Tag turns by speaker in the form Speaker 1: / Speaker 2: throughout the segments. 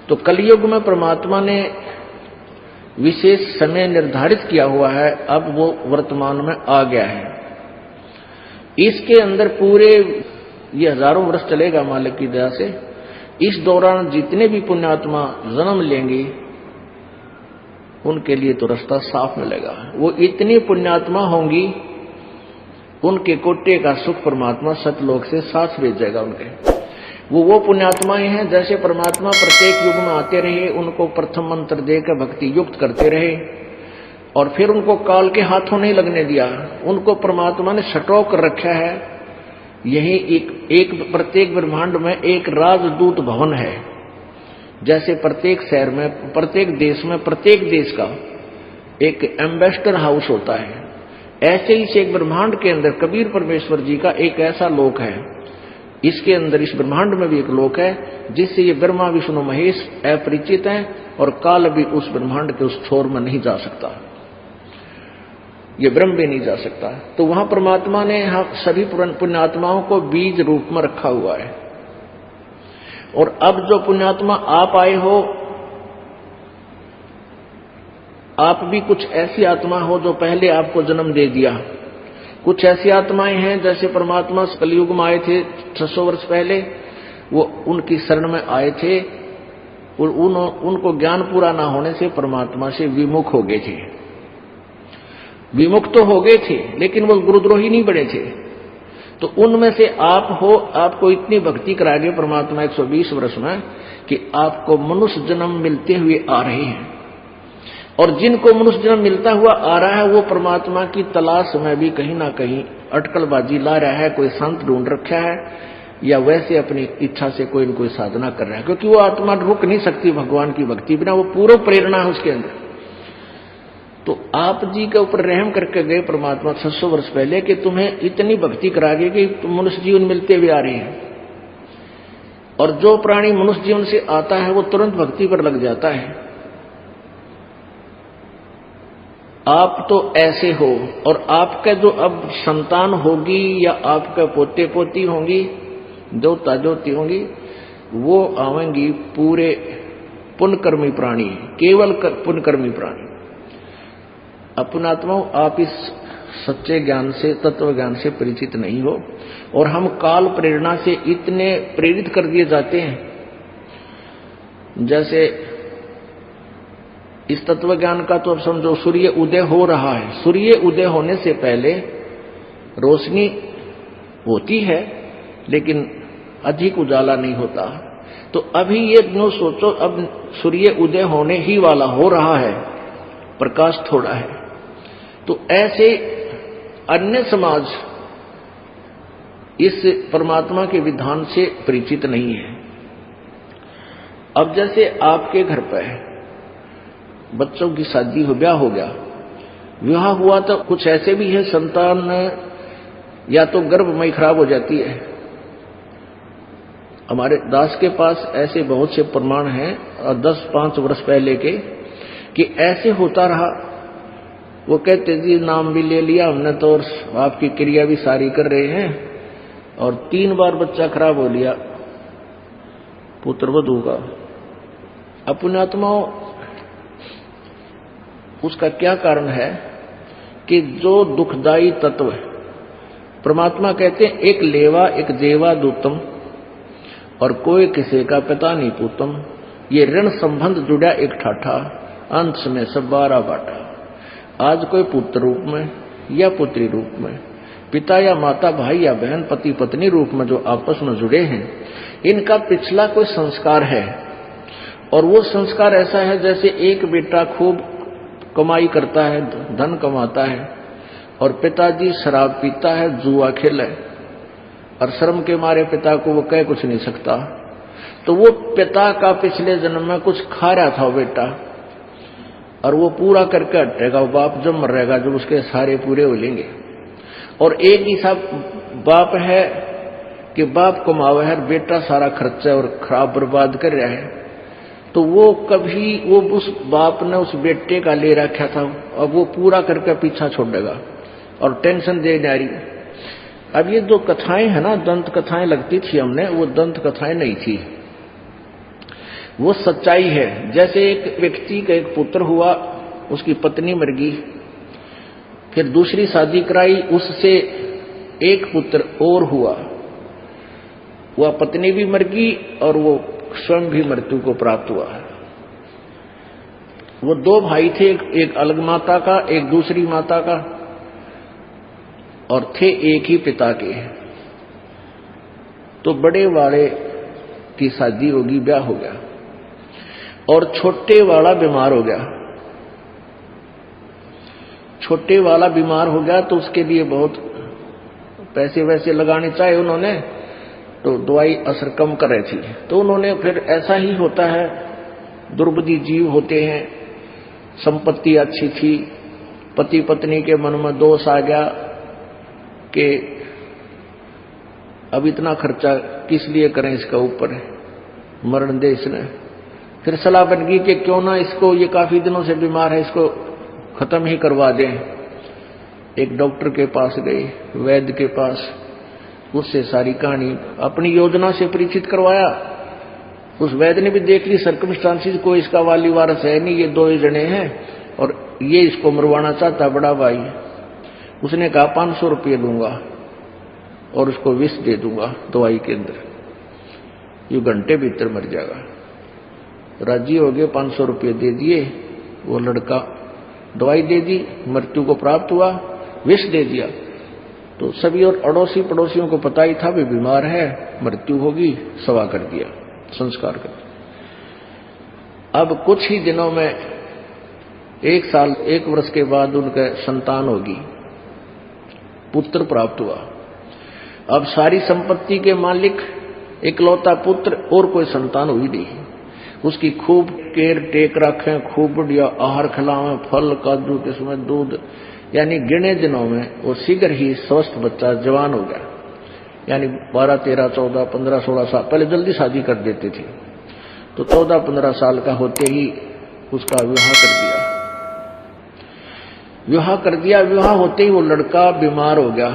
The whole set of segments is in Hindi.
Speaker 1: तो कलयुग में परमात्मा ने विशेष समय निर्धारित किया हुआ है, अब वो वर्तमान में आ गया है। इसके अंदर पूरे ये हजारों वर्ष चलेगा मालिक की दया से। इस दौरान जितने भी पुण्यात्मा जन्म लेंगे उनके लिए तो रास्ता साफ मिलेगा। वो इतनी पुण्यात्मा होंगी, उनके कोटे का सुख परमात्मा सतलोक से साथ भेज जाएगा उनके। वो पुण्यात्माएं हैं जैसे परमात्मा प्रत्येक युग में आते रहे, उनको प्रथम मंत्र देकर भक्ति युक्त करते रहे और फिर उनको काल के हाथों नहीं लगने दिया। उनको परमात्मा ने सटो कर रखा है। यही एक प्रत्येक ब्रह्मांड में एक राजदूत भवन है। जैसे प्रत्येक शहर में, प्रत्येक देश में, प्रत्येक देश का एक एम्बेसडर हाउस होता है, ऐसे ही एक ब्रह्मांड के अंदर कबीर परमेश्वर जी का एक ऐसा लोक है। इसके अंदर इस ब्रह्मांड में भी एक लोक है जिससे ये ब्रह्मा विष्णु महेश अपरिचित हैं और काल भी उस ब्रह्मांड के उस छोर में नहीं जा सकता, ये ब्रह्म भी नहीं जा सकता। तो वहां परमात्मा ने सभी पुण्यात्माओं को बीज रूप में रखा हुआ है। और अब जो पुण्यात्मा आप आए हो, आप भी कुछ ऐसी आत्मा हो जो पहले आपको जन्म दे दिया। कुछ ऐसी आत्माएं हैं जैसे परमात्मा कलयुग में आए थे 600 वर्ष पहले, वो उनकी शरण में आए थे और उनको ज्ञान पूरा ना होने से परमात्मा से विमुख हो गए थे। विमुख तो हो गए थे लेकिन वो गुरुद्रोही नहीं बने थे। तो उनमें से आप हो, आपको इतनी भक्ति करा गए परमात्मा 120 वर्ष में कि आपको मनुष्य जन्म मिलते हुए आ रहे हैं। और जिनको मनुष्य जन्म मिलता हुआ आ रहा है वो परमात्मा की तलाश में भी कहीं ना कहीं अटकलबाजी ला रहा है। कोई संत ढूंढ रखा है या वैसे अपनी इच्छा से कोई न कोई साधना कर रहा है, क्योंकि वो आत्मा रुक नहीं सकती भगवान की भक्ति बिना, वो पूर्ण प्रेरणा है उसके अंदर। तो आप जी के ऊपर रहम करके गए परमात्मा 600 वर्ष पहले कि तुम्हें इतनी भक्ति करा गई कि तुम मनुष्य जीवन मिलते हुए आ रहे हैं। और जो प्राणी मनुष्य जीवन से आता है वो तुरंत भक्ति पर लग जाता है। आप तो ऐसे हो और आपका जो अब संतान होगी या आपका पोते पोती होंगी, जोता जोती होंगी, वो आवेंगी पूरे पुण्यकर्मी प्राणी, केवल पुण्यकर्मी प्राणी। अपनात्माओं, आप इस सच्चे ज्ञान से, तत्व ज्ञान से परिचित नहीं हो और हम काल प्रेरणा से इतने प्रेरित कर दिए जाते हैं। जैसे इस तत्व ज्ञान का तो अब समझो सूर्य उदय हो रहा है, सूर्य उदय होने से पहले रोशनी होती है लेकिन अधिक उजाला नहीं होता। तो अभी ये नो सोचो, अब सूर्य उदय होने ही वाला हो रहा है, प्रकाश थोड़ा है। तो ऐसे अन्य समाज इस परमात्मा के विधान से परिचित नहीं है। अब जैसे आपके घर पर बच्चों की शादी हो, ब्याह हो गया, विवाह हुआ, तो कुछ ऐसे भी है संतान या तो गर्भमय खराब हो जाती है। हमारे दास के पास ऐसे बहुत से प्रमाण हैं और 10-5 वर्ष पहले के कि ऐसे होता रहा। वो कहते जी नाम भी ले लिया हमने तो और आपकी क्रिया भी सारी कर रहे हैं और 3 बार बच्चा खराब हो लिया पुत्र वधू का। अपनात्माओं, उसका क्या कारण है कि जो दुखदायी तत्व है, परमात्मा कहते हैं एक लेवा एक देवा दूतम और कोई किसी का पिता नहीं पूतम। ये ऋण संबंध जुड़ा एक ठाठा, अंत में सब 12 बाटा। आज कोई पुत्र रूप में या पुत्री रूप में, पिता या माता, भाई या बहन, पति पत्नी रूप में जो आपस में जुड़े हैं, इनका पिछला कोई संस्कार है। और वो संस्कार ऐसा है जैसे एक बेटा खूब कमाई करता है, धन कमाता है और पिताजी शराब पीता है, जुआ खेले और शर्म के मारे पिता को वो कह कुछ नहीं सकता। तो वो पिता का पिछले जन्म में कुछ खा रहा था बेटा और वो पूरा करके हटेगा। वो बाप जब मर रहेगा जब उसके सारे पूरे हो लेंगे। और एक ही सा बाप है कि बाप कमावा है, बेटा सारा खर्चा और खराब बर्बाद कर रहा है। तो वो कभी वो उस बाप ने उस बेटे का ले रखा था, अब वो पूरा करके पीछा छोड़ेगा और टेंशन दे जा रही। अब ये जो कथाएं है ना, दंत कथाएं लगती थी हमने, वो दंत कथाएं नहीं थी। वो सच्चाई है। जैसे एक व्यक्ति का एक पुत्र हुआ, उसकी पत्नी मर गई, फिर दूसरी शादी कराई, उससे एक पुत्र और हुआ, वह पत्नी भी मर गई और वो स्वयं भी मृत्यु को प्राप्त हुआ। वो दो भाई थे, एक अलग माता का, एक दूसरी माता का, और थे एक ही पिता के। तो बड़े वाले की शादी होगी, ब्याह हो गया, और छोटे वाला बीमार हो गया। छोटे वाला बीमार हो गया तो उसके लिए बहुत पैसे वैसे लगाने चाहे उन्होंने, तो दवाई असर कम कर रही थी। तो उन्होंने फिर, ऐसा ही होता है, दुर्बुद्धि जीव होते हैं, संपत्ति अच्छी थी, पति पत्नी के मन में दोष आ गया कि अब इतना खर्चा किस लिए करें, इसका ऊपर मरण दे इसने। फिर सलाह बन गई कि क्यों ना इसको, ये काफी दिनों से बीमार है, इसको खत्म ही करवा दें। एक डॉक्टर के पास गए, वैद्य के पास, उससे सारी कहानी अपनी योजना से परिचित करवाया। उस वैद्य ने भी देख ली सर्कमस्टांसिस, कोई इसका वाली वारस है नहीं, ये दो ही जने हैं और ये इसको मरवाना चाहता बड़ा भाई। उसने कहा 500 रुपये दूंगा और उसको विष दे दूंगा दवाई के अंदर, ये घंटे भीतर मर जाएगा। राजी हो गए, 500 रुपये दे दिए। वो लड़का दवाई दे दी, मृत्यु को प्राप्त हुआ, विष दे दिया। तो सभी और अड़ोसी पड़ोसियों को पता ही था भी बीमार है, मृत्यु होगी, सवा कर दिया, संस्कार कर दिया। अब कुछ ही दिनों में, 1 साल 1 वर्ष के बाद उनके संतान होगी, पुत्र प्राप्त हुआ। अब सारी संपत्ति के मालिक इकलौता पुत्र, और कोई संतान हुई नहीं। उसकी खूब केयर टेक रखें, खूब बढ़िया आहार खिलावें, फल काजू किस्में दूध, यानी गिने दिनों में वो शीघ्र ही स्वस्थ बच्चा जवान हो गया। यानी 12, 13, 14, 15, 16 साल, पहले जल्दी शादी कर देते थे, तो 14, 15 साल का होते ही उसका विवाह कर दिया। विवाह होते ही वो लड़का बीमार हो गया।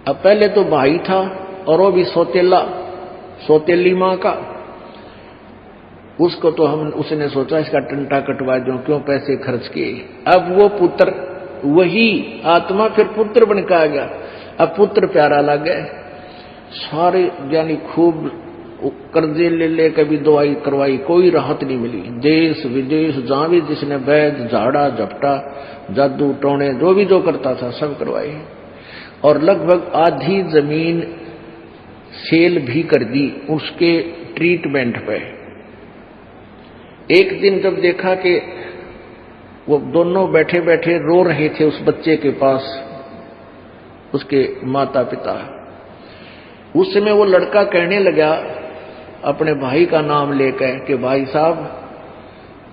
Speaker 1: अब पहले तो भाई था और वो भी सौतेली मां का, उसको तो उसने सोचा इसका टंटा कटवा दूं, क्यों पैसे खर्च किए। अब वो पुत्र, वही आत्मा फिर पुत्र बन के आ गया। अब पुत्र प्यारा लग गए, सारे यानी खूब कर्जे ले कभी दवाई करवाई, कोई राहत नहीं मिली। देश विदेश जहां भी जिसने वैद्य, झाड़ा झपटा, जादू टोने, जो भी जो करता था सब करवाई, और लगभग आधी जमीन सेल भी कर दी उसके ट्रीटमेंट पे। एक दिन जब देखा कि वो दोनों बैठे बैठे रो रहे थे उस बच्चे के पास, उसके माता पिता, उस समय वो लड़का कहने लगा अपने भाई का नाम लेकर कि भाई साहब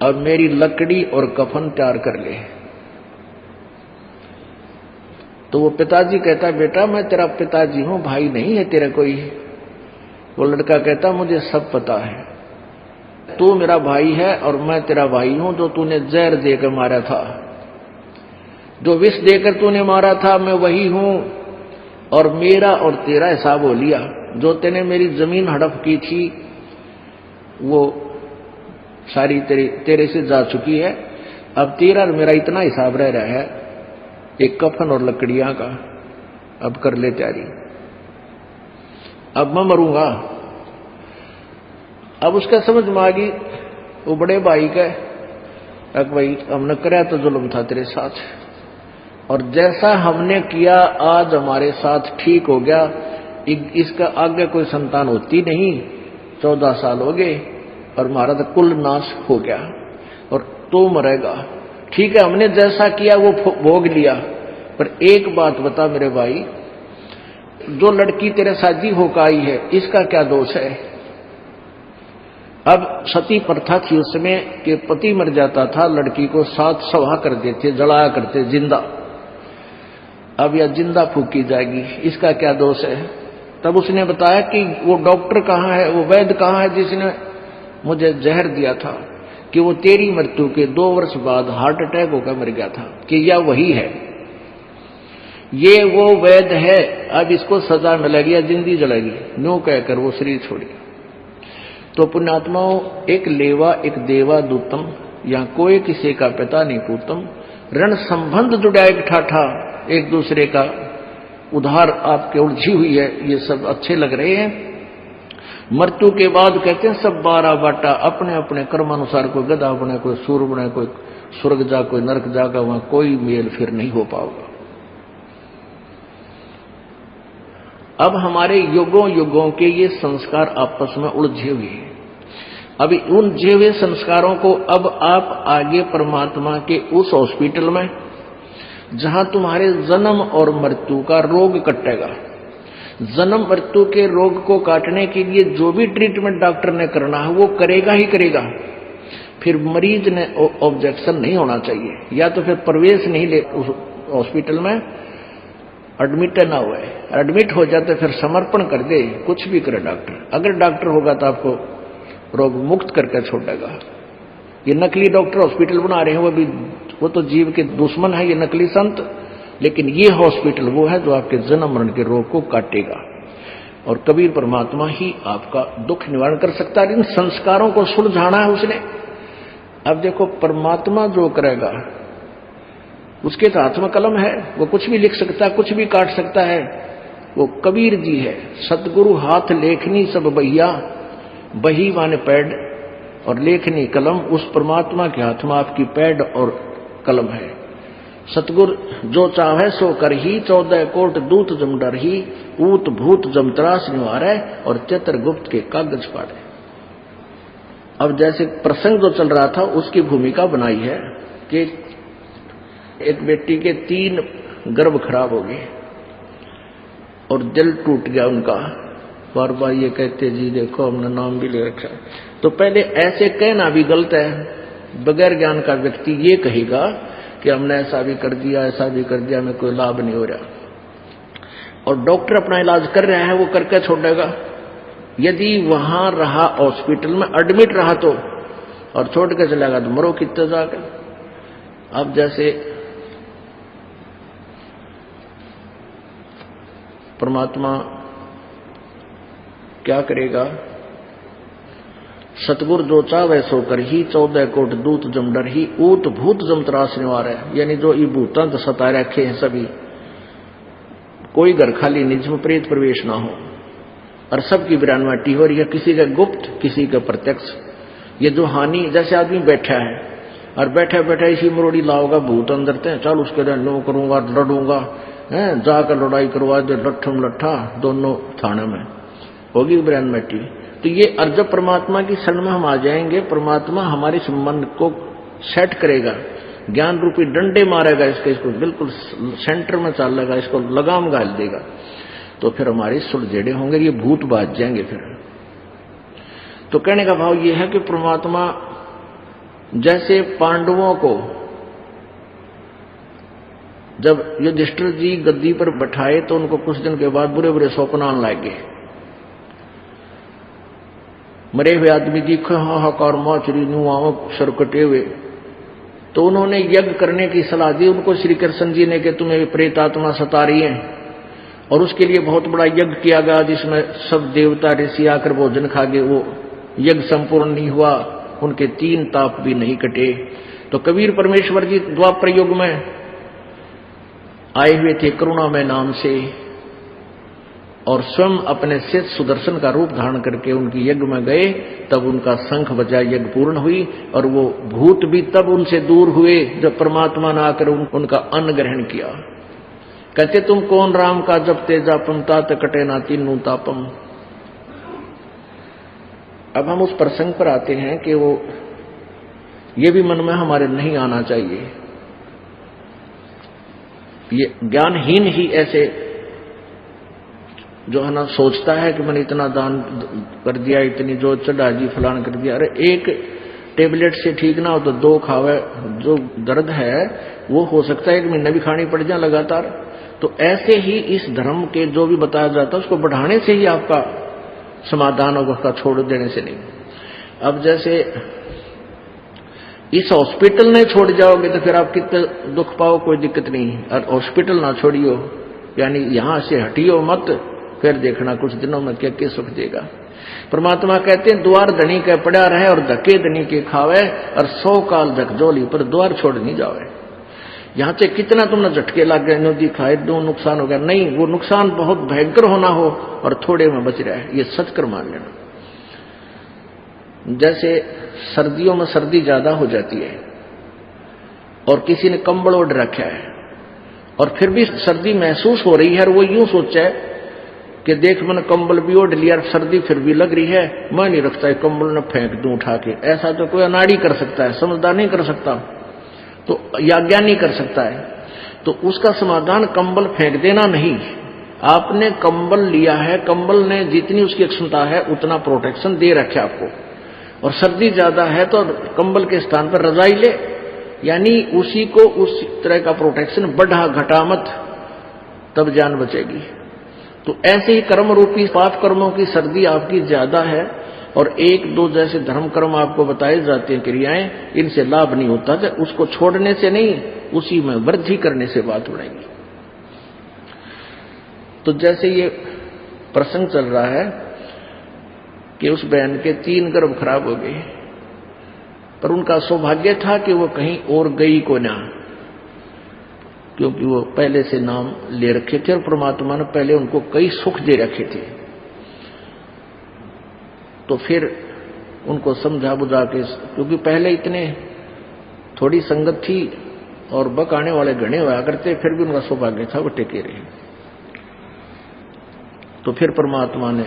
Speaker 1: अब मेरी लकड़ी और कफन तैयार कर ले। तो वो पिताजी कहता, बेटा मैं तेरा पिताजी हूं, भाई नहीं है तेरा कोई। वो लड़का कहता, मुझे सब पता है, तू मेरा भाई है और मैं तेरा भाई हूं। जो तूने जहर देकर मारा था, जो विष देकर तूने मारा था, मैं वही हूं, और मेरा और तेरा हिसाब हो लिया। जो तेने मेरी जमीन हड़प की थी वो सारी तेरे से जा चुकी है। अब तेरा और मेरा इतना हिसाब रह रहा है, एक कफन और लकड़ियां का। अब कर ले तैयारी, अब मैं मरूंगा। अब उसका समझ में आ गई वो बड़े भाई का, अब भाई हमने कराया तो जुल्म था तेरे साथ, और जैसा हमने किया आज हमारे साथ ठीक हो गया, इसका आगे कोई संतान होती नहीं। 14 साल हो गए और हमारा तो कुल नाश हो गया, और तो मरेगा। ठीक है, हमने जैसा किया वो भोग लिया, पर एक बात बता मेरे भाई, जो लड़की तेरे शादी होकर आई है इसका क्या दोष है? अब सती प्रथा थी उस समय कि पति मर जाता था, लड़की को साथ सवा कर देते, जलाया करते जिंदा। अब यह जिंदा फूकी जाएगी, इसका क्या दोष है? तब उसने बताया कि वो डॉक्टर कहाँ है, वो वैद्य कहाँ है जिसने मुझे जहर दिया था, कि वो तेरी मृत्यु के 2 वर्ष बाद हार्ट अटैक होकर मर गया था, कि यह वही है, ये वो वैद्य है। अब इसको सजा मिलेगी या जिंदगी जलेगी, न्यू कहकर वो शरीर छोड़ी। तो पुण्यात्माओं, एक लेवा एक देवा दूतम, या कोई किसी का पिता नहीं पूतम, ऋण संबंध जुड़ा एक ठाठा, एक दूसरे का उधार आपके उलझी हुई है, ये सब अच्छे लग रहे हैं। मृत्यु के बाद कहते हैं सब 12 बाटा, अपने अपने कर्मानुसार, कोई गधा बने, कोई सूर बने, कोई स्वर्ग जा, कोई नरक जागा, वहां कोई मेल फिर नहीं हो पाएगा। अब हमारे युगों युगों के ये संस्कार आपस में उलझे हुए हैं। अभी उलझे हुए संस्कारों को अब आप आगे परमात्मा के उस हॉस्पिटल में, जहां तुम्हारे जन्म और मृत्यु का रोग कटेगा, जन्म मृत्यु के रोग को काटने के लिए जो भी ट्रीटमेंट डॉक्टर ने करना है वो करेगा ही करेगा। फिर मरीज ने ऑब्जेक्शन नहीं होना चाहिए, या तो फिर प्रवेश नहीं ले उस हॉस्पिटल में, एडमिट ना हुआ है, एडमिट हो जाते फिर समर्पण कर दे, कुछ भी करे डॉक्टर। अगर डॉक्टर होगा तो आपको रोग मुक्त करके छोड़ेगा। ये नकली डॉक्टर हॉस्पिटल बना रहे हैं, वो तो जीव के दुश्मन है, ये नकली संत। लेकिन ये हॉस्पिटल वो है जो आपके जन्म मरण के रोग को काटेगा, और कबीर परमात्मा ही आपका दुख निवारण कर सकता है। इन संस्कारों को सुलझाना है उसने। अब देखो, परमात्मा जो करेगा उसके तो हाथ में कलम है, वो कुछ भी लिख सकता है, कुछ भी काट सकता है। वो कबीर जी है, सतगुरु हाथ लेखनी सब बहिया, बही माने पैड और लेखनी कलम। उस परमात्मा के हाथ में आपकी पैड और कलम है। सतगुर जो चाहे सो कर ही, 14 कोट दूत जम डर ही, ऊत भूत जम त्रास निवारे, और चित्रगुप्त के कागज पाड़े। अब जैसे प्रसंग जो चल रहा था उसकी भूमिका बनाई है कि एक बेटी के 3 गर्भ खराब हो गए और दिल टूट गया उनका। बार बार ये कहते, जी देखो हमने नाम भी ले रखा है। तो पहले ऐसे कहना भी गलत है। बगैर ज्ञान का व्यक्ति ये कहेगा कि हमने ऐसा भी कर दिया, ऐसा भी कर दिया, हमें कोई लाभ नहीं हो रहा। और डॉक्टर अपना इलाज कर रहा है, वो करके छोड़ेगा। यदि वहां रहा, हॉस्पिटल में एडमिट रहा तो, और छोड़ के चलेगा तो मरो कितने जाकर। अब जैसे परमात्मा क्या करेगा, सतगुर जो चावे सो कर ही, 14 कोट दूत जम डर ही, ऊत भूत जम त्रास निवार है। यानी जो ये भूतां सता रखे हैं सभी, कोई घर खाली नहीं जिसमें प्रेत प्रवेश ना हो, और सबकी बिरानवाटी हो रही है, किसी का गुप्त किसी का प्रत्यक्ष। ये जो हानि, जैसे आदमी बैठा है और बैठा बैठा इसी मरोड़ी लाओगा भूत अंदर ते, चल उसके लो करूंगा, लड़ूंगा, जाकर लड़ाई करवा दे, लट्ठम लट्ठा दोनों थाने में होगी बिरानवाटी। तो ये अर्ज परमात्मा की शरण में हम आ जाएंगे, परमात्मा हमारे संबंध को सेट करेगा, ज्ञान रूपी डंडे मारेगा, इसको बिल्कुल सेंटर में चालेगा, इसको लगाम गाल देगा, तो फिर हमारे सुलझेड़े होंगे, ये भूत बाज जाएंगे फिर। तो कहने का भाव ये है कि परमात्मा जैसे पांडवों को जब युधिष्ठिर जी गद्दी पर बैठाए तो उनको कुछ दिन के बाद बुरे बुरे स्वप्न आने लगे। मरे हुए आदमी दिखे, हाहाकार माचरी नुआओं सर कटे हुए, तो उन्होंने यज्ञ करने की सलाह दी उनको श्री कृष्ण जी ने कि तुम्हें प्रेत आत्मा सता रही है, और उसके लिए बहुत बड़ा यज्ञ किया गया जिसमें सब देवता ऋषि आकर भोजन खा गए। वो यज्ञ संपूर्ण नहीं हुआ, उनके 3 ताप भी नहीं कटे। तो कबीर परमेश्वर जी द्वापर युग में आए हुए थे करुणामय नाम से, और स्वयं अपने से सुदर्शन का रूप धारण करके उनकी यज्ञ में गए। तब उनका शंख बजा, यज्ञ पूर्ण हुई, और वो भूत भी तब उनसे दूर हुए जब परमात्मा ने आकर उनका अन्न ग्रहण किया। कहते तुम कौन राम का जपते जापम, तात कटे ना तीनू तापम। अब हम उस प्रसंग पर आते हैं कि वो ये भी मन में हमारे नहीं आना चाहिए। ये ज्ञानहीन ही ऐसे जो है ना सोचता है कि मैंने इतना दान कर दिया, इतनी जो चढ़ा दी फलान कर दिया। अरे एक टेबलेट से ठीक ना हो तो 2 खावे, जो दर्द है वो हो सकता है 1 महीना भी खानी पड़ जाए लगातार। तो ऐसे ही इस धर्म के जो भी बताया जाता है उसको बढ़ाने से ही आपका समाधान होगा, उसका छोड़ देने से नहीं। अब जैसे इस हॉस्पिटल ने छोड़ जाओगे तो फिर आप कितने दुख पाओ, कोई दिक्कत नहीं। और हॉस्पिटल ना छोड़ियो, यानी यहां से हटियो मत, फिर देखना कुछ दिनों में क्या क्या सुख देगा। परमात्मा कहते हैं द्वार धनी के पड़ा रहे और धके धनी के खावे, और 100 काल झकझोली पर द्वार छोड़ नहीं जावे। यहां से कितना तुमने झटके लग गए, नदी खाए, दो नुकसान हो गया, नहीं, वो नुकसान बहुत भयंकर होना हो और थोड़े में बच रहा है, ये सच कर मान लेना। जैसे सर्दियों में सर्दी ज्यादा हो जाती है और किसी ने कंबल ओढ़ रखा है और फिर भी सर्दी महसूस हो रही है, और वो यूं सोचा है कि देख मैंने कंबल भी ओढ़ लिया, सर्दी फिर भी लग रही है, मैं नहीं रखता है कंबल न फेंक दूं उठा के। ऐसा तो कोई अनाड़ी कर सकता है, समझदार नहीं कर सकता, तो याज्ञा नहीं कर सकता है। तो उसका समाधान कंबल फेंक देना नहीं। आपने कंबल लिया है, कंबल ने जितनी उसकी क्षमता है उतना प्रोटेक्शन दे रखे आपको, और सर्दी ज्यादा है तो कंबल के स्थान पर रजाई ले, यानी उसी को उस तरह का प्रोटेक्शन बढ़ा घटा मत, तब जान बचेगी। तो ऐसे ही कर्म रूपी पाप कर्मों की सर्दी आपकी ज्यादा है, और 1-2 जैसे धर्म कर्म आपको बताए जाते हैं क्रियाएं, इनसे लाभ नहीं होता, तो उसको छोड़ने से नहीं, उसी में वृद्धि करने से बात उड़ेगी। तो जैसे ये प्रसंग चल रहा है कि उस बहन के 3 गर्भ खराब हो गए, पर उनका सौभाग्य था कि वो कहीं और गई को ना, क्योंकि वो पहले से नाम ले रखे थे और परमात्मा ने पहले उनको कई सुख दे रखे थे। तो फिर उनको समझा बुझा के, क्योंकि पहले इतने थोड़ी संगत थी और बकाने वाले घने हुआ करते, फिर भी उनका सौभाग्य था वो टेके रहे। तो फिर परमात्मा ने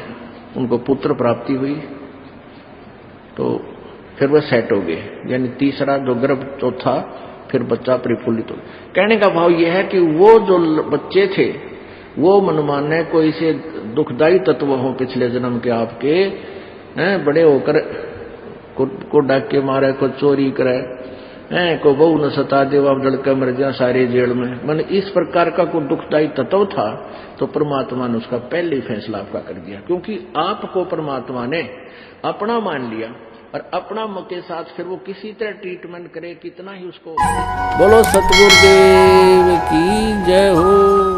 Speaker 1: उनको पुत्र प्राप्ति हुई, तो फिर वह सेट हो गए, यानी तीसरा जो गर्भ जो था फिर बच्चा परिफुल्लित हो। कहने का भाव यह है कि वो जो बच्चे थे वो मनमाने कोई से दुखदायी तत्व हो पिछले जन्म के आपके, बड़े होकर को डाक के मारे, को चोरी करे, को बहू न सता दे, अब लड़का मर जा सारे जेल में, मन इस प्रकार का कोई दुखदायी तत्व था, तो परमात्मा ने उसका पहले ही फैसला आपका कर दिया, क्योंकि आपको परमात्मा ने अपना मान लिया, और अपना के साथ फिर वो किसी तरह ट्रीटमेंट करे, कितना ही उसको। बोलो सतगुरुदेव की जय हो।